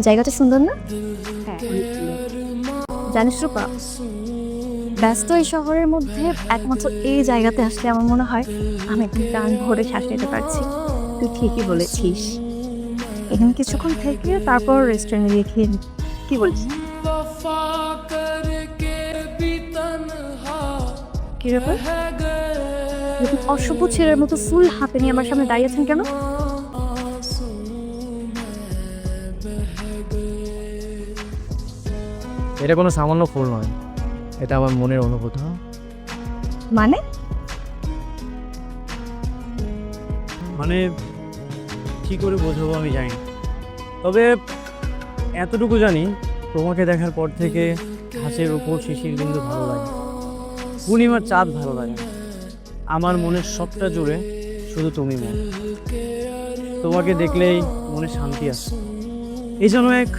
জায়গাটা সুন্দর না? হ্যাঁ, জানিস রূপা, ব্যস্ত এই শহরের মধ্যে একমাত্র এই জায়গাতে আসলে আমার মনে হয় আমি একদম প্রাণ ভরে শ্বাস নিতে পারছি। তুই ঠিকই বলেছিস। এখানে কিছুক্ষণ থেকে তারপর রেস্টুরেন্টে গিয়ে খেয়ে নিই। কি বলিস? কি ব্যাপার? এরকম অসভ্য ছেলের মতো ফুল হাতে নিয়ে আমার সামনে দাঁড়িয়ে আছেন কেন? এটা কোনো সামান্য ফুল নয়, এটা আমার মনের অনুভূতি। মানে মানে কি করে বোঝাবো আমি জানি না, তবে এতটুকু জানি তোমাকে দেখার পর থেকে ঘাসের উপর শিশির বিন্দু ভালো লাগে, পূর্ণিমার চাঁদ ভালো লাগে, আমার মনের সবটা জুড়ে শুধু তুমি মন। তোমাকে দেখলেই মনে শান্তি আসে, এই জন্য এক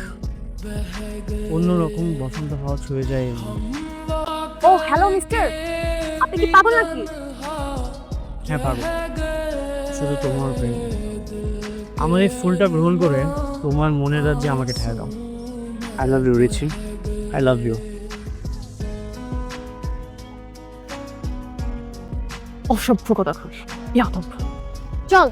অন্যরকম বসন্ত হাওয়া ছুঁয়ে যায় এই মনে। ও হ্যালো মিস্টার, আপনি কি পাগল নাকি? হ্যাঁ পাগল, শুধু তোমার প্রেম। আমার এই ফুলটা গ্রহণ করে তোমার মনের রাজ্যে আমাকে ঠেকাও। I love you Richie, I love you. অসভ্য কথা। চল।